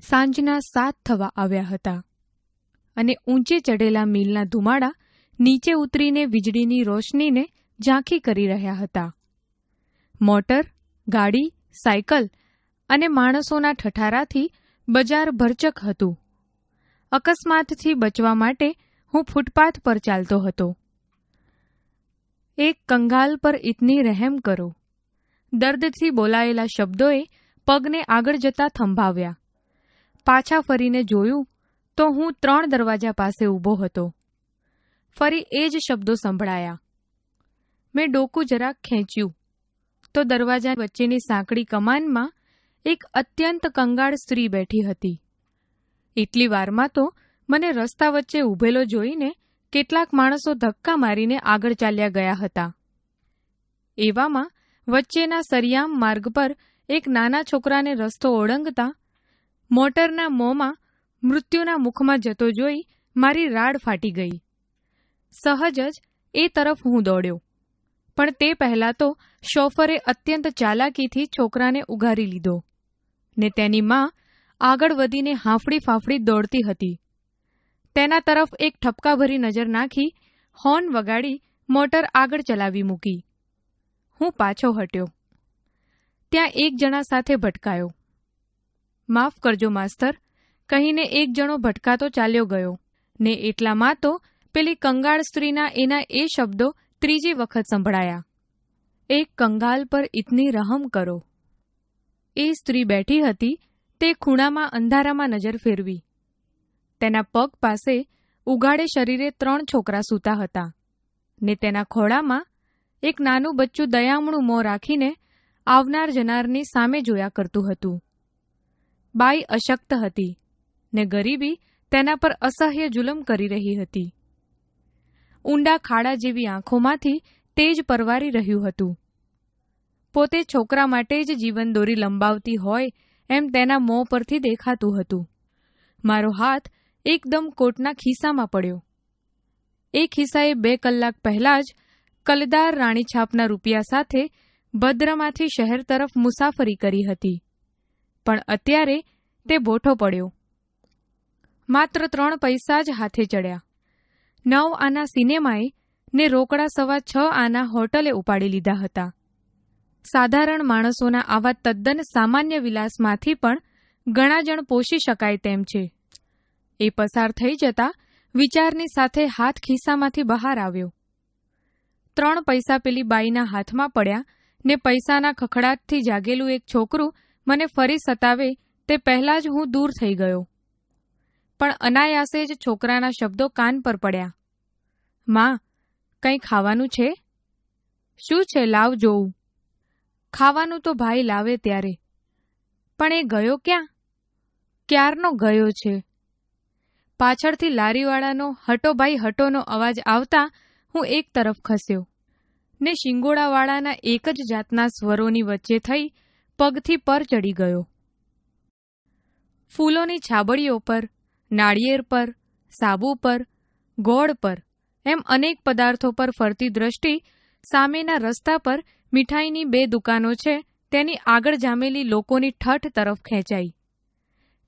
સાંજના 7 થવા આવ્યા હતા અને ઊંચે ચઢેલા મિલના ધુમાડા નીચે ઉતરીને વીજળીની રોશનીને ઝાંખી કરી રહ્યા હતા. મોટર, ગાડી, સાયકલ અને માણસોના ઠઠારાથી બજાર ભરચક હતું. અકસ્માતથી બચવા માટે હું ફૂટપાથ પર ચાલતો હતો. એક કંગાલ પર ઇતની રહેમ કરો. દર્દથી બોલાયેલા શબ્દોએ પગને આગળ જતા થંભાવ્યા. પાછા ફરીને જોયું તો હું 3 દરવાજા પાસે ઊભો હતો. ફરી એ જ શબ્દો સંભળાયા. મેં ડોકું જરાક ખેંચ્યું તો દરવાજા વચ્ચેની સાંકડી કમાનમાં એક અત્યંત કંગાળ સ્ત્રી બેઠી હતી. એટલી વારમાં તો મને રસ્તા વચ્ચે ઊભેલો જોઈને કેટલાક માણસો ધક્કા મારીને આગળ ચાલ્યા ગયા હતા. એવામાં વચ્ચેના સરિયામ માર્ગ પર એક નાના છોકરાને રસ્તો ઓળંગતા મોટરના મોંમાં મૃત્યુના મુખમાં જતો જોઈ મારી રાડ ફાટી ગઈ. સહજ જ એ તરફ હું દોડ્યો, પણ તે પહેલાં તો શોફરે અત્યંત ચાલાકીથી છોકરાને ઉઘારી લીધો ને તેની માં આગળ વધીને હાંફળી ફાંફળી દોડતી હતી. તેના તરફ એક ઠપકાભરી નજર નાખી હોર્ન વગાડી મોટર આગળ ચલાવી મૂકી. હું પાછો હટ્યો. ત્યાં એક જણા સાથે ભટકાયો. માફ કરજો માસ્તર કહીને એક જણો ભટકાતો ચાલ્યો ગયો ને એટલામાં તો પેલી કંગાળ સ્ત્રીના એના એ શબ્દો ત્રીજી વખત સંભળાયા. એક કંગાલ પર ઇતની રહમ કરો. એ સ્ત્રી બેઠી હતી તે ખૂણામાં અંધારામાં નજર ફેરવી. તેના પગ પાસે ઉઘાડે શરીરે 3 છોકરા સૂતા હતા ને તેના ખોળામાં એક નાનું બચ્ચું દયામણું મોં રાખીને આવનાર જનારની સામે જોયા કરતું હતું. બાઈ અશક્ત હતી ને ગરીબી તેના પર અસહ્ય જુલમ કરી રહી હતી. ઊંડા ખાડા જેવી આંખોમાંથી તેજ પરવારી રહ્યું હતું. પોતે છોકરા માટે જ જીવન દોરી લંબાવતી હોય એમ તેના મોં પરથી દેખાતું હતું. મારો હાથ એકદમ કોટના ખિસ્સામાં પડ્યો. એ ખિસ્સાએ 2 કલાક પહેલાં જ કલદાર રાણીછાપના રૂપિયા સાથે ભદ્રમાંથી શહેર તરફ મુસાફરી કરી હતી, પણ અત્યારે તે બોઠો પડ્યો. માત્ર 3 પૈસા જ હાથે ચડ્યા. 9 આના સિનેમાએ ને રોકડા 6.25 આના હોટલે ઉપાડી લીધા હતા. સાધારણ માણસોના આવા તદ્દન સામાન્ય વિલાસમાંથી પણ ઘણા જણ પોષી શકાય તેમ છે. એ પસાર થઈ જતા વિચારની સાથે હાથ ખિસ્સામાંથી બહાર આવ્યો. 3 પૈસા પેલી બાઈના હાથમાં પડ્યા ને પૈસાના ખખડાટથી જાગેલું એક છોકરું મને ફરી સતાવે તે પહેલાં જ હું દૂર થઈ ગયો. પણ અનાયાસે જ છોકરાના શબ્દો કાન પર પડ્યા. માં, કંઈ ખાવાનું છે? શું છે, લાવ જોઉં. ખાવાનું તો ભાઈ લાવે ત્યારે. પણ એ ગયો ક્યાં? ક્યારનો ગયો છે. પાછળથી લારીવાળાનો હટો ભાઈ હટોનો અવાજ આવતા હું એક તરફ ખસ્યો ને શિંગોડાવાળાના એક જ જાતના સ્વરોની વચ્ચે થઈ પગથી પર ચડી ગયો. ફૂલોની છાબડીઓ પર, નાળિયેર પર, સાબુ પર, ગોળ પર એમ અનેક પદાર્થો પર ફરતી દ્રષ્ટિ સામેના રસ્તા પર મીઠાઈની 2 દુકાનો છે તેની આગળ જામેલી લોકોની ઠઠ તરફ ખેંચાઈ.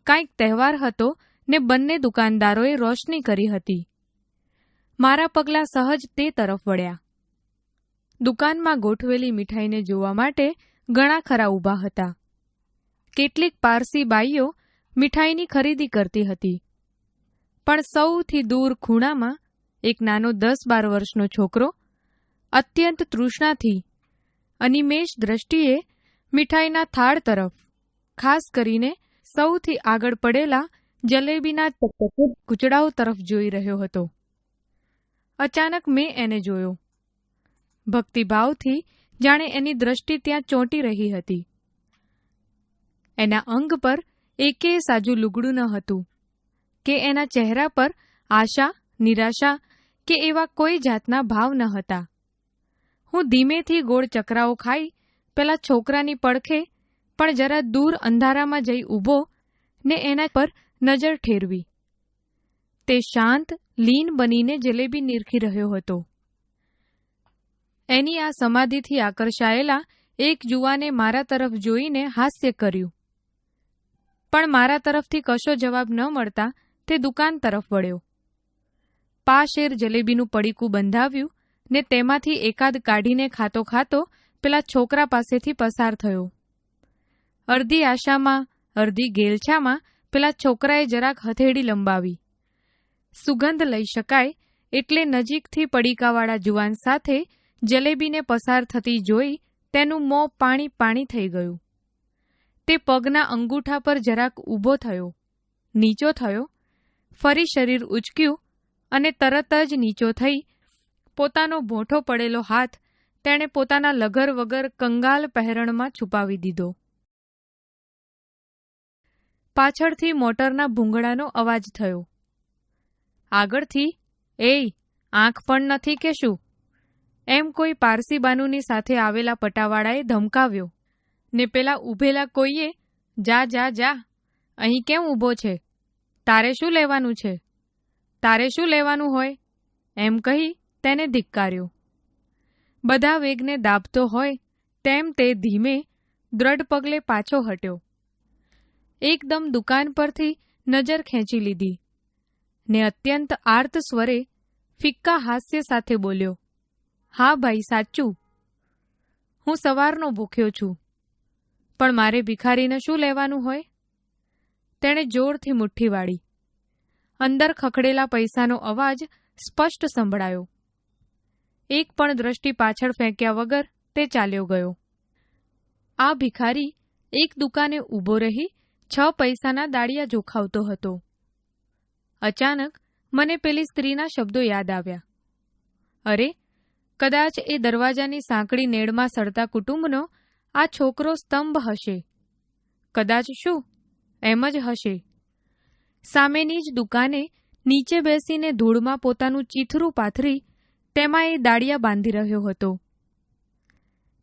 કાંઈક તહેવાર હતો ને બંને દુકાનદારોએ રોશની કરી હતી. મારા પગલાં સહજ તે તરફ વળ્યા. દુકાનમાં ગોઠવેલી મીઠાઈને જોવા માટે ઘણા ખરા ઊભા હતા. કેટલીક પારસી બાઈઓ મીઠાઈની ખરીદી કરતી હતી, પણ સૌથી દૂર ખૂણામાં એક નાનો 10-12 વર્ષનો છોકરો અત્યંત તૃષ્ણાથી અનિમેષ દ્રષ્ટિએ મીઠાઈના થાળ તરફ, ખાસ કરીને સૌથી આગળ પડેલા જલેબીના ચકચકિત કૂચડાઓ તરફ જોઈ રહ્યો હતો. અચાનક મેં એને જોયો. ભક્તિભાવથી જાણે એની દ્રષ્ટિ ત્યાં ચોંટી રહી હતી. એના અંગ પર એકેય સાજું લુગડું ન હતું કે એના ચહેરા પર આશા, નિરાશા કે એવા કોઈ જાતના ભાવ ન હતા. હું ધીમેથી ગોળ ચકરાઓ ખાઈ પેલા છોકરાની પડખે પણ જરા દૂર અંધારામાં જઈ ઊભો ને એના પર નજર ઠેરવી. તે શાંત, લીન બનીને જલેબી નીરખી રહ્યો હતો. એની આ સમાધિથી આકર્ષાયેલા એક જુવાને મારા તરફ જોઈને હાસ્ય કર્યું. પણ મારા તરફથી કશો જવાબ ન મળતા તે દુકાન તરફ વળ્યો. પાશેર જલેબીનું પડીકું બંધાવ્યું ને તેમાંથી એકાદ કાઢીને ખાતો ખાતો પેલા છોકરા પાસેથી પસાર થયો. અડધી આશામાં અડધી ગેલછામાં પેલા છોકરાએ જરાક હથેળી લંબાવી. સુગંધ લઈ શકાય એટલે નજીકથી પડીકાવાળા જુવાન સાથે જલેબીને પસાર થતી જોઈ તેનું મોં પાણી પાણી થઈ ગયું. તે પગના અંગૂઠા પર જરાક ઊભો થયો, નીચો થયો, ફરી શરીર ઉચક્યું અને તરત જ નીચો થઈ પોતાનો ભોંઠો પડેલો હાથ તેણે પોતાના લગર વગર કંગાલ પહેરણમાં છુપાવી દીધો. પાછળથી મોટરના ભૂંગળાનો અવાજ થયો. આગળથી, "એય, આંખ પણ નથી કે શું?" એમ કોઈ પારસી બાનુની સાથે આવેલા પટાવાળાએ ધમકાવ્યો ને પેલા ઊભેલા કોઈએ, "જા જા જા, અહીં કેમ ઊભો છે? તારે શું લેવાનું છે? તારે શું લેવાનું હોય?" એમ કહી તેને ધિક્કાર્યો. બધા વેગને દાબતો હોય તેમ તે ધીમે દ્રઢ પગલે પાછો હટ્યો. એકદમ દુકાન પરથી નજર ખેંચી લીધી ને અત્યંત આર્ત સ્વરે ફિક્કા હાસ્ય સાથે બોલ્યો, "હા ભાઈ, સાચું. હું સવારનો ભૂખ્યો છું, પણ મારે ભિખારીને શું લેવાનું હોય?" તેણે જોરથી મુઠ્ઠી વાળી. અંદર ખખડેલા પૈસાનો અવાજ સ્પષ્ટ સંભળાયો. એક પણ દ્રષ્ટિ પાછળ ફેંક્યા વગર તે ચાલ્યો ગયો. આ ભિખારી એક દુકાને ઊભો રહી 6 પૈસાના દાળિયા જોખાવતો હતો. અચાનક મને પેલી સ્ત્રીના શબ્દો યાદ આવ્યા. અરે, કદાચ એ દરવાજાની સાંકડી નેડમાં સડતા કુટુંબનો આ છોકરો સ્તંભ હશે. કદાચ શું, એમ જ હશે. સામેની જ દુકાને નીચે બેસીને ધૂળમાં પોતાનું ચીથરું પાથરી તેમાં એ દાળિયા બાંધી રહ્યો હતો.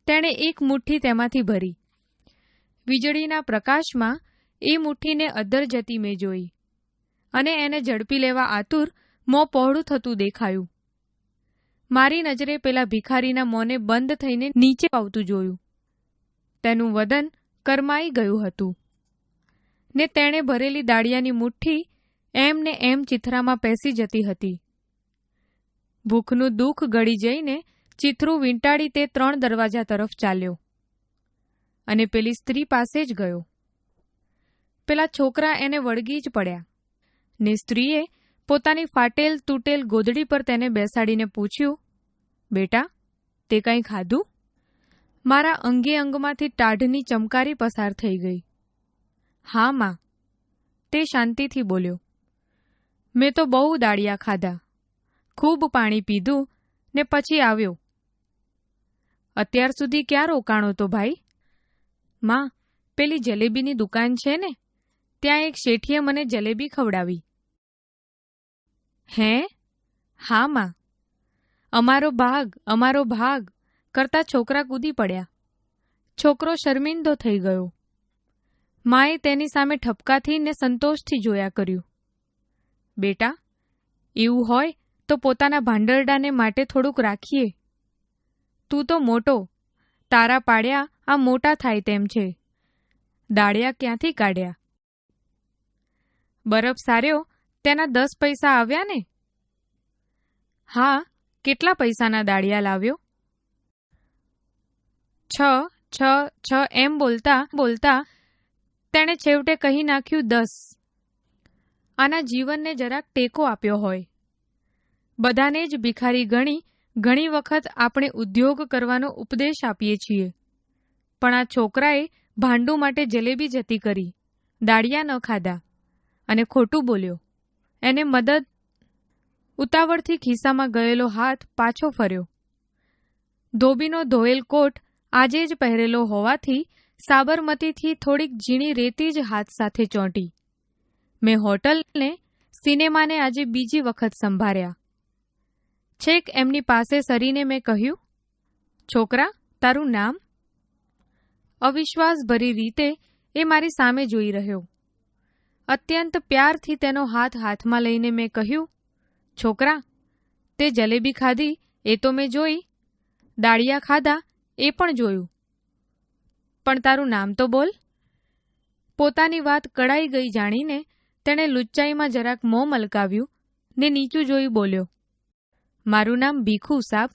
તેણે એક મુઠ્ઠી તેમાંથી ભરી. વીજળીના પ્રકાશમાં એ મુઠ્ઠીને અદ્ધર જતી મેં જોઈ અને એને ઝડપી લેવા આતુર મોં પહોળું થતું દેખાયું. મારી નજરે પેલા ભિખારીના મોંને બંધ થઈને નીચે આવતું જોયું. તેનું વદન કરમાઈ ગયું હતું ને તેણે ભરેલી દાળિયાની મુઠ્ઠી એમ ને એમ ચિથરામાં પેસી જતી હતી. ભૂખનું દુઃખ ગળી જઈને ચિથરું વીંટાળી તે 3 દરવાજા તરફ ચાલ્યો અને પેલી સ્ત્રી પાસે જ ગયો. પેલા છોકરા એને વળગી જ પડ્યા ને સ્ત્રીએ પોતાની ફાટેલ તૂટેલ ગોદડી પર તેને બેસાડીને પૂછ્યું, "બેટા, તે કંઈ ખાધું?" મારા અંગે અંગમાંથી ટાઢની ચમકારી પસાર થઈ ગઈ. "હા માં," તે શાંતિથી બોલ્યો. "મેં તો બહુ દાળિયા ખાધા, ખૂબ પાણી પીધું ને પછી આવ્યો." "અત્યાર સુધી ક્યાં રોકાણો તો ભાઈ?" "માં, પેલી જલેબીની દુકાન છે ને, ત્યાં એક શેઠીએ મને જલેબી ખવડાવી." "હે?" "હા માં." "અમારો ભાગ, અમારો ભાગ," કરતા છોકરા કૂદી પડ્યા. છોકરો શર્મિંદો થઈ ગયો. માએ તેની સામે ઠપકાથી ને સંતોષથી જોયા કર્યું. "બેટા, એવું હોય તો પોતાના ભાંડરડાને માટે થોડુંક રાખીએ. તું તો મોટો, તારા પાડ્યા આ મોટા થાય તેમ છે. દાળિયા ક્યાંથી કાઢ્યા?" "બરફ સાર્યો તેના 10 પૈસા આવ્યા ને?" "હા, કેટલા પૈસાના દાળિયા લાવ્યો?" છ એમ બોલતા બોલતા તેણે છેવટે કહી નાખ્યું 10. આના જીવનને જરાક ટેકો આપ્યો હોય. બધાને જ ભિખારી ગણી ઘણી વખત આપણે ઉદ્યોગ કરવાનો ઉપદેશ આપીએ છીએ, પણ આ છોકરાએ ભાંડું માટે જલેબી જતી કરી, દાળિયા ન ખાધા અને ખોટું બોલ્યો. એને મદદ. ઉતાવળથી ખિસ્સામાં ગયેલો હાથ પાછો ફર્યો. ધોબીનો ધોયેલ કોટ આજે જ પહેરેલો હોવાથી સાબરમતીથી થોડીક ઝીણી રેતી જ હાથ સાથે ચોંટી. મેં હોટલને, સિનેમાને આજે બીજી વખત સંભાળ્યા. છેક એમની પાસે સરીને મેં કહ્યું, "છોકરા, તારું નામ?" અવિશ્વાસભરી રીતે એ મારી સામે જોઈ રહ્યો. અત્યંત પ્યારથી તેનો હાથ હાથમાં લઈને મેં કહ્યું, "છોકરા, તે જલેબી ખાધી એ તો મેં જોઈ, દાળિયા ખાધા એ પણ જોયું, પણ તારું નામ તો બોલ." પોતાની વાત કડાઈ ગઈ જાણીને તેણે લુચ્ચાઈમાં જરાક મોં મલકાવ્યું ને નીચું જોઈ બોલ્યો, મારું નામ ભીખુ સાબ.